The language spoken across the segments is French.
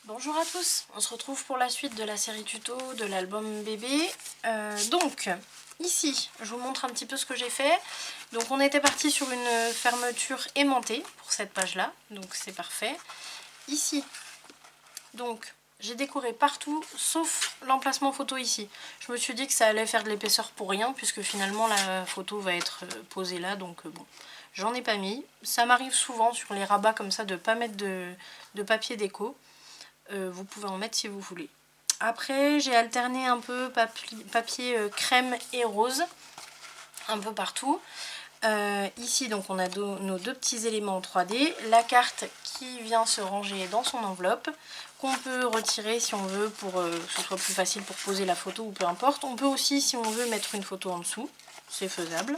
Bonjour à tous, on se retrouve pour la suite de la série tuto de l'album bébé. Donc ici je vous montre un petit peu ce que j'ai fait. Donc on était parti sur une fermeture aimantée pour cette page là, donc c'est parfait. Ici donc j'ai décoré partout sauf l'emplacement photo ici. Je me suis dit que ça allait faire de l'épaisseur pour rien puisque finalement la photo va être posée là, donc bon, j'en ai pas mis. Ça m'arrive souvent sur les rabats comme ça de pas mettre de papier déco. Vous pouvez en mettre si vous voulez. Après j'ai alterné un peu papier crème et rose un peu partout. Ici donc on a nos deux petits éléments en 3D, la carte qui vient se ranger dans son enveloppe, qu'on peut retirer si on veut pour que ce soit plus facile pour poser la photo ou peu importe. On peut aussi, si on veut, mettre une photo en dessous, c'est faisable.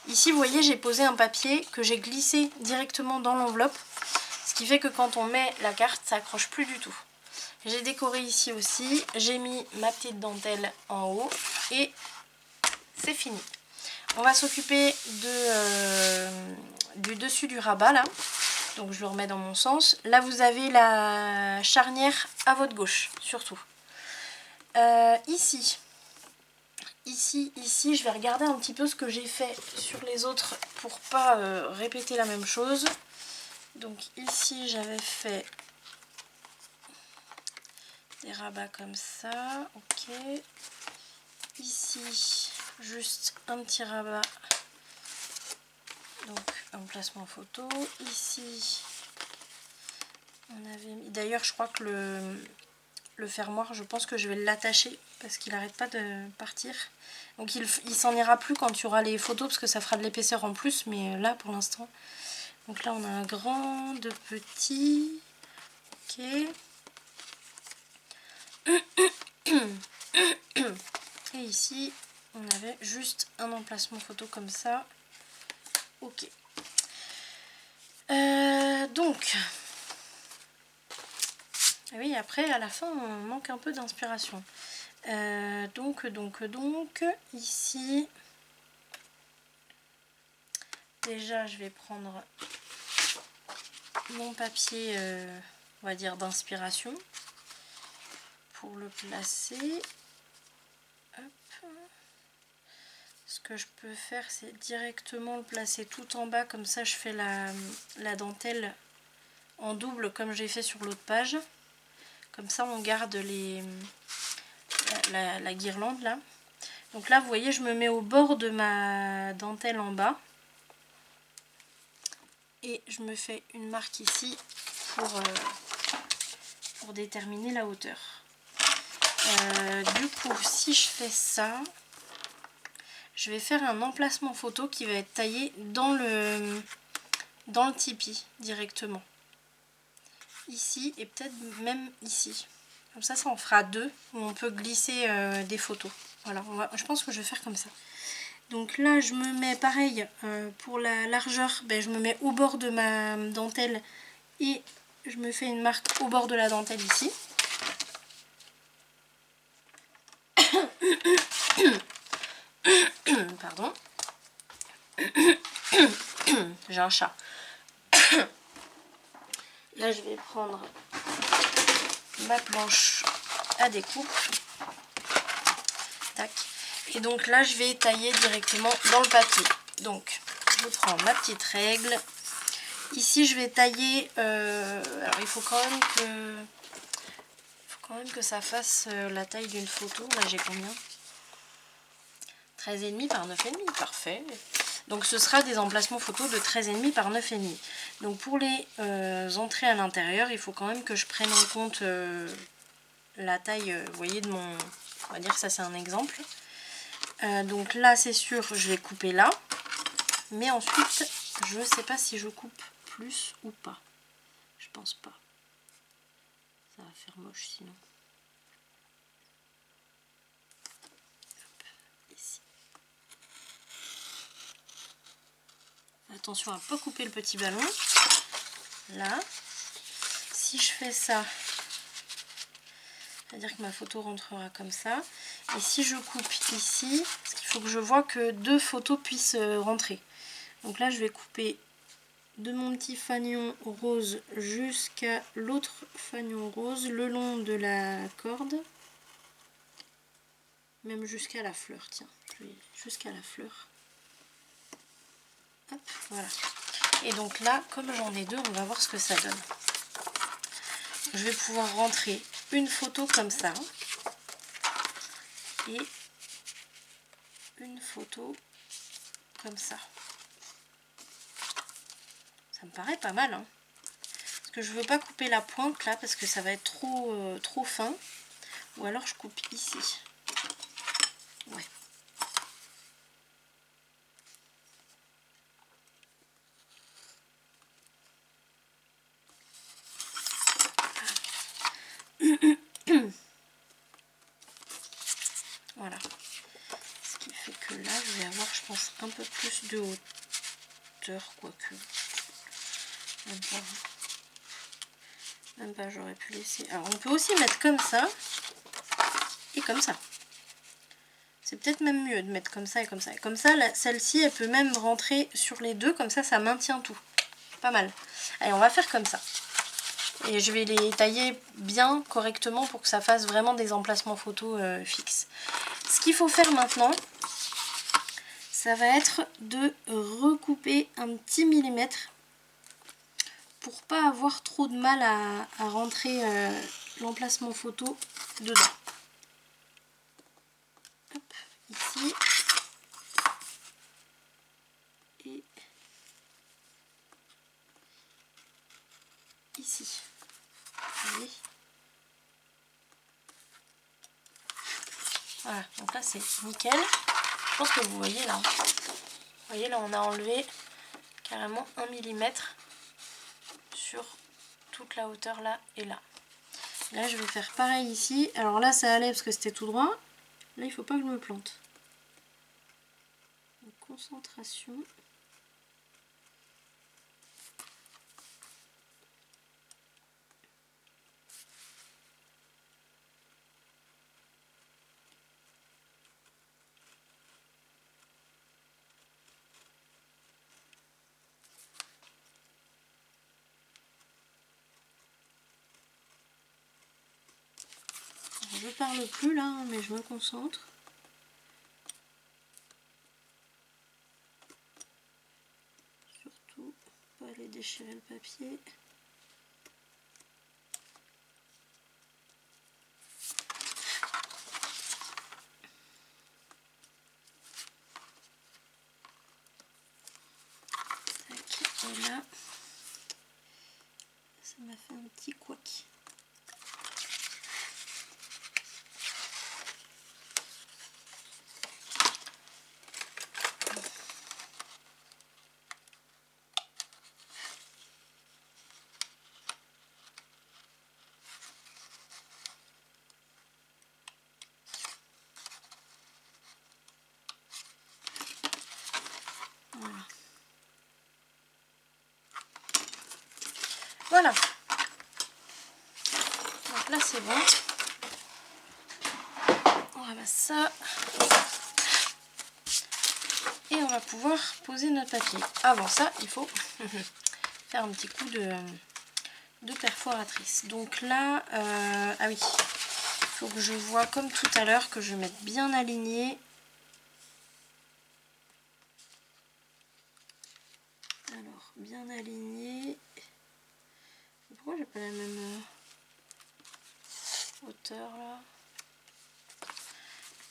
Ici vous voyez j'ai posé un papier que j'ai glissé directement dans l'enveloppe, ce qui fait que quand on met la carte ça accroche plus du tout. J'ai décoré ici aussi, j'ai mis ma petite dentelle en haut et c'est fini. On va s'occuper du dessus du rabat là, donc je le remets dans mon sens. Là vous avez la charnière à votre gauche surtout. Ici je vais regarder un petit peu ce que j'ai fait sur les autres pour pas répéter la même chose. Donc ici j'avais fait des rabats comme ça, ok. Ici juste un petit rabat, donc emplacement photo. Ici on avait mis, d'ailleurs je crois que le fermoir, je pense que je vais l'attacher parce qu'il n'arrête pas de partir. Donc il s'en ira plus quand il y aura les photos parce que ça fera de l'épaisseur en plus, mais là pour l'instant. Donc là on a un grand, deux petits, ok. Et ici on avait juste un emplacement photo comme ça, ok. Donc oui, après à la fin on manque un peu d'inspiration. Donc ici déjà je vais prendre mon papier on va dire d'inspiration pour le placer. Hop. Ce que je peux faire c'est directement le placer tout en bas, comme ça je fais la dentelle en double comme j'ai fait sur l'autre page, comme ça on garde la guirlande là. Donc là vous voyez je me mets au bord de ma dentelle en bas et je me fais une marque ici pour déterminer la hauteur. Du coup si je fais ça, je vais faire un emplacement photo qui va être taillé dans le tipi directement, ici et peut-être même ici, comme ça ça en fera deux où on peut glisser des photos. Voilà, je pense que je vais faire comme ça. Donc là je me mets pareil pour la largeur, je me mets au bord de ma dentelle et je me fais une marque au bord de la dentelle ici. Pardon. J'ai un chat. Là je vais prendre ma planche à découpe. Tac. Et donc là je vais tailler directement dans le papier. Donc je prends ma petite règle. Ici je vais tailler, alors il faut quand même que ça fasse la taille d'une photo. Là j'ai combien? 13,5 par 9,5, parfait. Donc ce sera des emplacements photos de 13,5 par 9,5. Donc pour les entrées à l'intérieur, il faut quand même que je prenne en compte la taille, vous voyez, de mon... On va dire que ça c'est un exemple. Donc là c'est sûr, je vais couper là. Mais ensuite, je ne sais pas si je coupe plus ou pas. Je pense pas. Ça va faire moche sinon. Ici. Attention à ne pas couper le petit ballon. Là. Si je fais ça, c'est-à-dire que ma photo rentrera comme ça. Et si je coupe ici, parce qu'il faut que je vois que deux photos puissent rentrer. Donc là, je vais couper de mon petit fanion rose jusqu'à l'autre fanion rose, le long de la corde, même jusqu'à la fleur, tiens, jusqu'à la fleur. Hop, voilà. Et donc là, comme j'en ai deux, on va voir ce que ça donne. Je vais pouvoir rentrer une photo comme ça et une photo comme ça. Ça me paraît pas mal, hein. Parce que je veux pas couper la pointe là parce que ça va être trop fin. Ou alors je coupe ici. Ouais. Voilà. Ce qui fait que là, je vais avoir, je pense, un peu plus de hauteur, quoique. Même pas, j'aurais pu laisser. Alors, on peut aussi mettre comme ça et comme ça. C'est peut-être même mieux de mettre comme ça et comme ça. Et comme ça, celle-ci, elle peut même rentrer sur les deux, comme ça, ça maintient tout. Pas mal. Allez, on va faire comme ça. Et je vais les tailler bien correctement pour que ça fasse vraiment des emplacements photos fixes. Ce qu'il faut faire maintenant, ça va être de recouper un petit millimètre pour pas avoir trop de mal à rentrer l'emplacement photo dedans. Hop, ici. Et ici. Vous voyez ? Voilà, donc là c'est nickel. Je pense que vous voyez là. Vous voyez là, on a enlevé carrément 1 mm sur toute la hauteur là et là. Là je vais faire pareil ici. Alors là ça allait parce que c'était tout droit. Là il faut pas que je me plante. Donc, concentration. Je parle plus là, mais je me concentre. Surtout, pas aller déchirer le papier. Tac, et là, ça m'a fait un petit couac. Voilà. Donc là c'est bon. On ramasse ça. Et on va pouvoir poser notre papier. Avant ça, il faut faire un petit coup de perforatrice. Donc là, ah oui, il faut que je vois comme tout à l'heure que je mette bien aligné. Alors, bien aligné. Pourquoi j'ai pas la même hauteur là?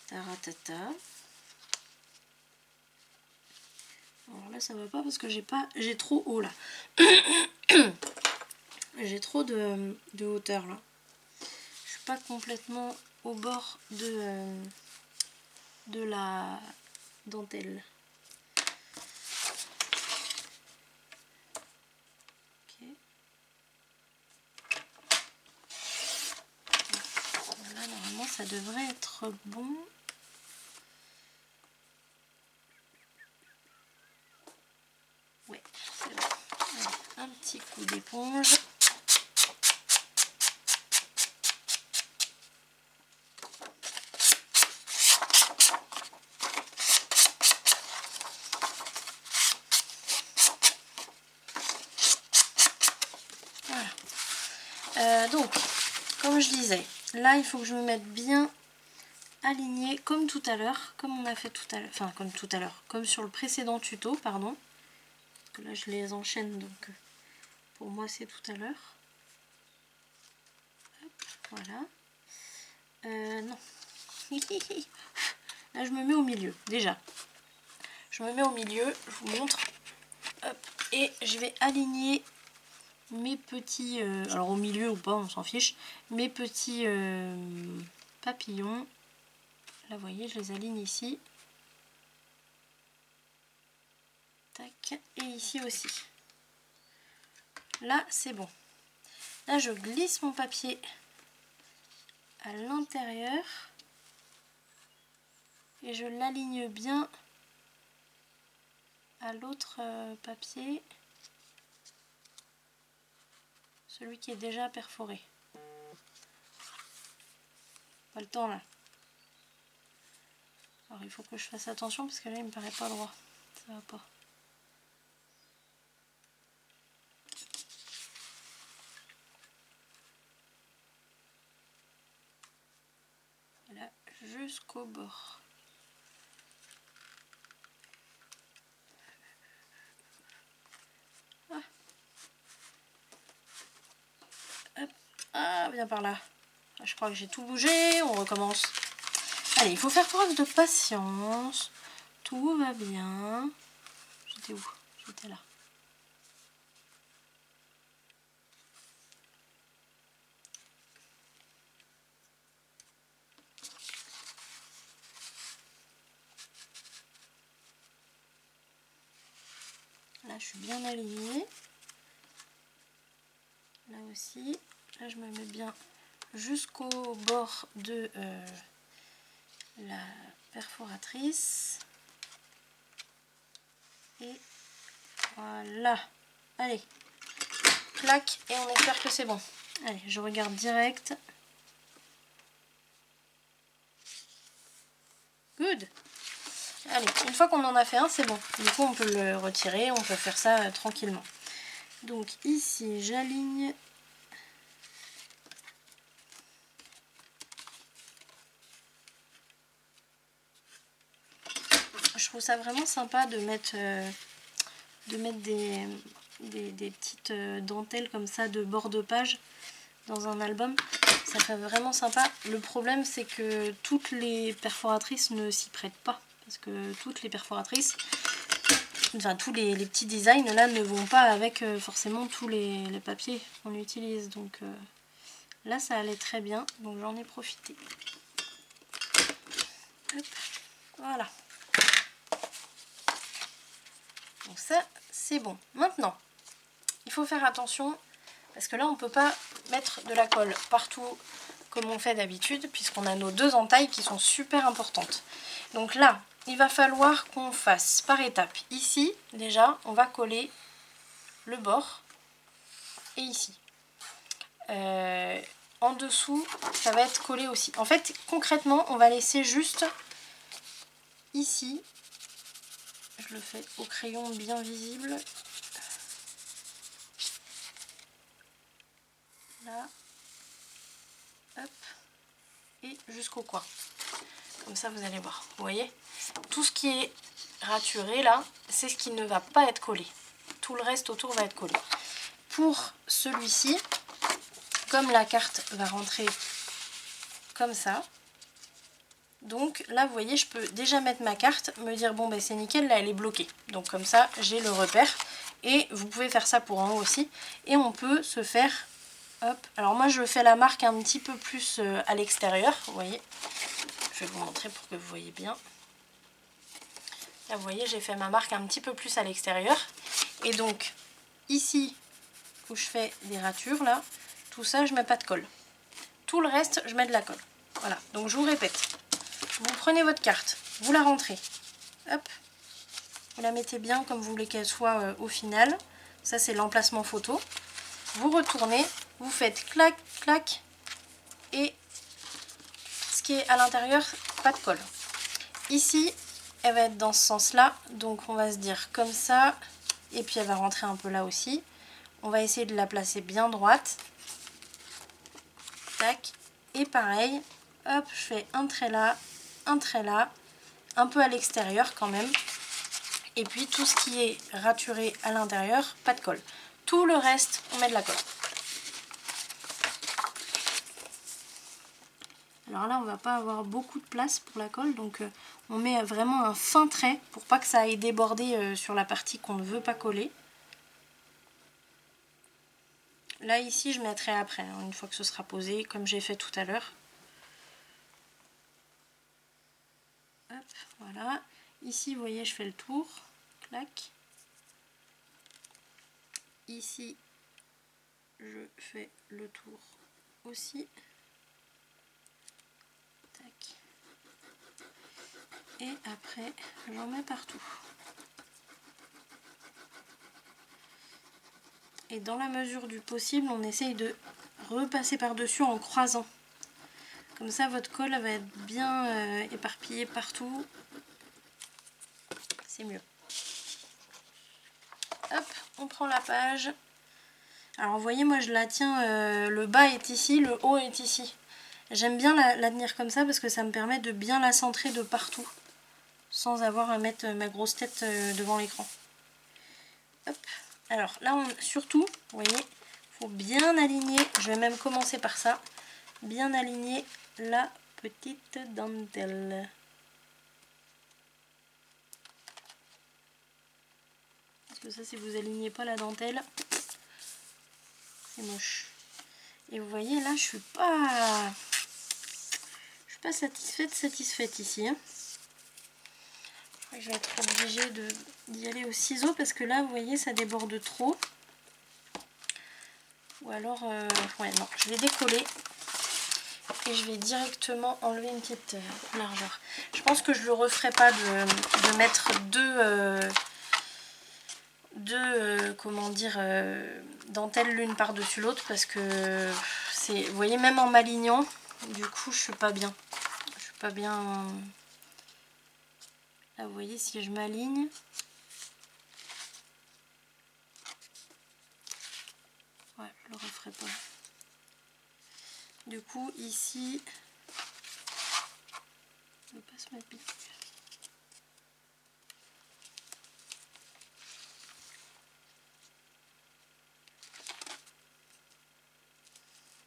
Taratata. Alors là ça va pas parce que j'ai trop haut là. J'ai trop de hauteur là. Je suis pas complètement au bord de la dentelle. Ok. Là normalement ça devrait être bon. Ouais, c'est bon. Allez, un petit coup d'éponge. Donc, comme je disais, là il faut que je me mette bien alignée comme tout à l'heure, comme on a fait tout à l'heure, enfin comme tout à l'heure, comme sur le précédent tuto, pardon. Parce que là je les enchaîne, donc pour moi c'est tout à l'heure. Voilà. Non. Là je me mets au milieu, déjà. Je me mets au milieu, je vous montre. Hop, et je vais aligner mes petits, alors au milieu ou pas, on s'en fiche, mes petits papillons. Là, vous voyez, je les aligne ici. Tac, et ici aussi. Là, c'est bon. Là, je glisse mon papier à l'intérieur et je l'aligne bien à l'autre papier, celui qui est déjà perforé. Pas le temps là. Alors il faut que je fasse attention parce que là il me paraît pas droit. Ça va pas. Et là jusqu'au bord. Ah. Hop. Ah, viens par là. Je crois que j'ai tout bougé, on recommence. Allez, il faut faire preuve de patience. Tout va bien. J'étais où? J'étais là. Là, je suis bien alignée. Là aussi. Là, je me mets bien jusqu'au bord de la perforatrice. Et voilà. Allez. Clac. Et on espère que c'est bon. Allez, je regarde direct. Good. Allez, une fois qu'on en a fait un, c'est bon. Du coup, on peut le retirer, on peut faire ça tranquillement. Donc ici, j'aligne. Je trouve ça vraiment sympa de mettre des petites dentelles comme ça de bord de page dans un album. Ça fait vraiment sympa. Le problème, c'est que toutes les perforatrices ne s'y prêtent pas. Parce que toutes les perforatrices, enfin tous les petits designs là ne vont pas avec forcément tous les papiers qu'on utilise. Donc là, ça allait très bien. Donc j'en ai profité. Hop, voilà. Donc ça, c'est bon. Maintenant, il faut faire attention parce que là, on ne peut pas mettre de la colle partout comme on fait d'habitude puisqu'on a nos deux entailles qui sont super importantes. Donc là, il va falloir qu'on fasse par étapes. Ici, déjà, on va coller le bord et ici. En dessous, ça va être collé aussi. En fait, concrètement, on va laisser juste ici. Je le fais au crayon bien visible. Là. Hop. Et jusqu'au coin. Comme ça, vous allez voir. Vous voyez? Tout ce qui est raturé là, c'est ce qui ne va pas être collé. Tout le reste autour va être collé. Pour celui-ci, comme la carte va rentrer comme ça, donc là vous voyez, je peux déjà mettre ma carte, me dire bon ben c'est nickel, là elle est bloquée. Donc comme ça j'ai le repère. Et vous pouvez faire ça pour en haut aussi. Et on peut se faire, hop, alors moi je fais la marque un petit peu plus à l'extérieur, vous voyez. Je vais vous montrer pour que vous voyez bien. Là vous voyez, j'ai fait ma marque un petit peu plus à l'extérieur. Et donc ici où je fais des ratures là, tout ça je mets pas de colle. Tout le reste je mets de la colle. Voilà, donc je vous répète. Vous prenez votre carte, vous la rentrez. Hop. Vous la mettez bien comme vous voulez qu'elle soit au final. Ça c'est l'emplacement photo. Vous retournez, vous faites clac, clac. Et ce qui est à l'intérieur, pas de colle. Ici, elle va être dans ce sens-là. Donc on va se dire comme ça. Et puis elle va rentrer un peu là aussi. On va essayer de la placer bien droite. tac. Et pareil, hop, je fais un trait là, un peu à l'extérieur quand même. Et puis tout ce qui est raturé à l'intérieur, pas de colle. Tout le reste, on met de la colle. Alors là, on va pas avoir beaucoup de place pour la colle, donc on met vraiment un fin trait pour pas que ça aille déborder sur la partie qu'on ne veut pas coller. Là, ici, je mettrai après, hein, une fois que ce sera posé, comme j'ai fait tout à l'heure. Hop, voilà. Ici, vous voyez, je fais le tour. Clac. Ici, je fais le tour aussi. Tac. Et après, j'en mets partout. Et dans la mesure du possible, on essaye de repasser par-dessus en croisant. Comme ça, votre colle va être bien éparpillée partout. C'est mieux. Hop, on prend la page. Alors, vous voyez, moi, je la tiens, le bas est ici, le haut est ici. J'aime bien la tenir comme ça parce que ça me permet de bien la centrer de partout. Sans avoir à mettre ma grosse tête devant l'écran. Hop. Alors, là, surtout, vous voyez, il faut bien aligner. Je vais même commencer par ça. Bien aligner la petite dentelle. Parce que ça, si vous alignez pas la dentelle, c'est moche. Et vous voyez, là, je suis pas satisfaite ici. Hein. Je vais être obligée d'y aller au ciseau parce que là, vous voyez, ça déborde trop. Ou alors, ouais, non, je vais décoller. Et je vais directement enlever une petite largeur. Je pense que je le referai pas de mettre deux comment dire, dentelles l'une par-dessus l'autre parce que c'est, vous voyez, même en m'alignant, du coup je suis pas bien. Je suis pas bien. Là vous voyez, si je m'aligne, ouais, je le referai pas. Du coup ici, ne pas se mettre bien.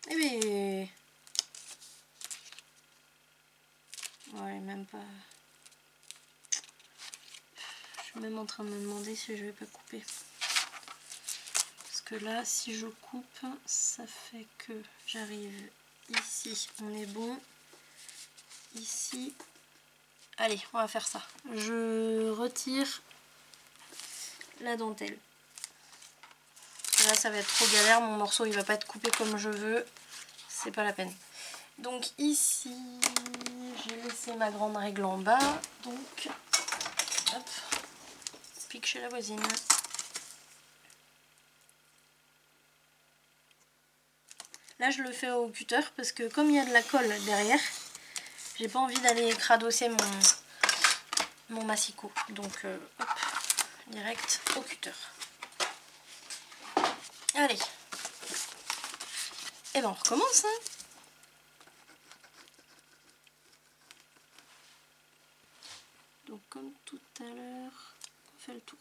Eh bien, ouais, même pas. Je suis même en train de me demander si je vais pas couper. Parce que là, si je coupe, ça fait que j'arrive ici, on est bon. Ici, allez, on va faire ça. Je retire la dentelle. Là, ça va être trop galère, mon morceau il va pas être coupé comme je veux. C'est pas la peine. Donc ici, j'ai laissé ma grande règle en bas. Donc, hop, pique chez la voisine. Là, je le fais au cutter parce que comme il y a de la colle derrière, j'ai pas envie d'aller cradosser mon massicot. Donc, hop, direct au cutter. Allez. Et ben, on recommence, hein. Donc, comme tout à l'heure, on fait le tour.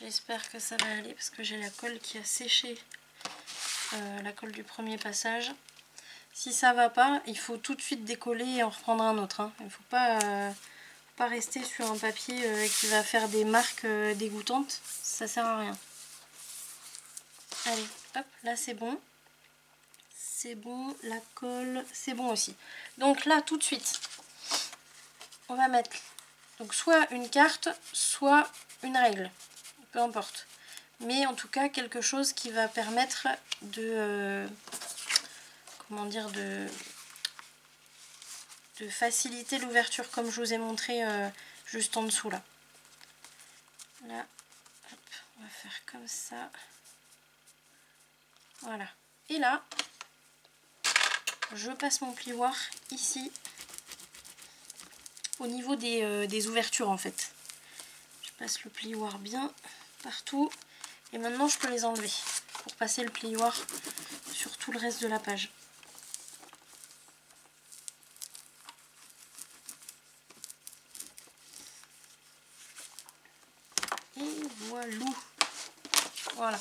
J'espère que ça va aller parce que j'ai la colle qui a séché, la colle du premier passage. Si ça va pas, il faut tout de suite décoller et en reprendre un autre. Hein. Il ne faut pas rester sur un papier qui va faire des marques dégoûtantes. Ça sert à rien. Allez, hop, là c'est bon. C'est bon, la colle, c'est bon aussi. Donc là, tout de suite, on va mettre donc soit une carte, soit une règle. Peu importe. Mais en tout cas, quelque chose qui va permettre de... comment dire, de faciliter l'ouverture comme je vous ai montré juste en dessous là. Là, hop, on va faire comme ça. Voilà. Et là, je passe mon plioir ici, au niveau des ouvertures en fait. Je passe le plioir bien partout. Et maintenant, je peux les enlever pour passer le plioir sur tout le reste de la page. Et voilà. Voilà.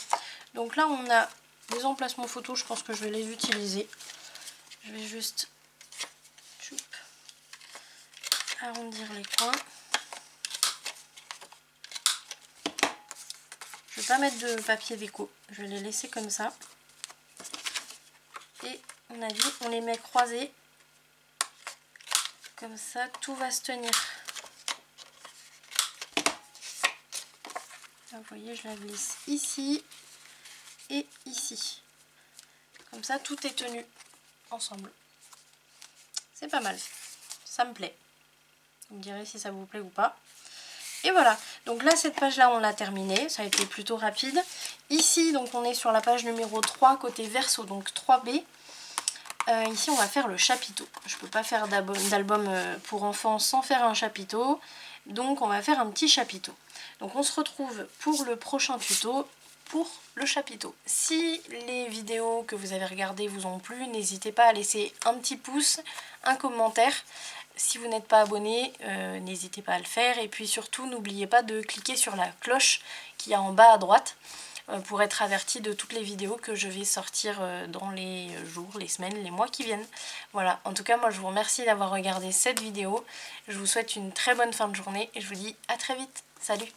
Donc là, on a les emplacements photos. Je pense que je vais les utiliser. Je vais juste arrondir les coins. Je ne vais pas mettre de papier déco. Je vais les laisser comme ça. Et on a dit, on les met croisés. Comme ça, tout va se tenir. Là, vous voyez, je la glisse ici et ici. Comme ça, tout est tenu ensemble. C'est pas mal. Ça me plaît. Vous me direz si ça vous plaît ou pas. Et voilà. Donc là, cette page-là, on l'a terminée. Ça a été plutôt rapide. Ici, donc on est sur la page numéro 3, côté verso, donc 3B. Ici, on va faire le chapiteau. Je ne peux pas faire d'album pour enfants sans faire un chapiteau. Donc, on va faire un petit chapiteau. Donc, on se retrouve pour le prochain tuto pour le chapiteau. Si les vidéos que vous avez regardées vous ont plu, n'hésitez pas à laisser un petit pouce, un commentaire. Si vous n'êtes pas abonné, n'hésitez pas à le faire. Et puis surtout, n'oubliez pas de cliquer sur la cloche qui est en bas à droite pour être averti de toutes les vidéos que je vais sortir dans les jours, les semaines, les mois qui viennent. Voilà, en tout cas, moi je vous remercie d'avoir regardé cette vidéo. Je vous souhaite une très bonne fin de journée et je vous dis à très vite. Salut!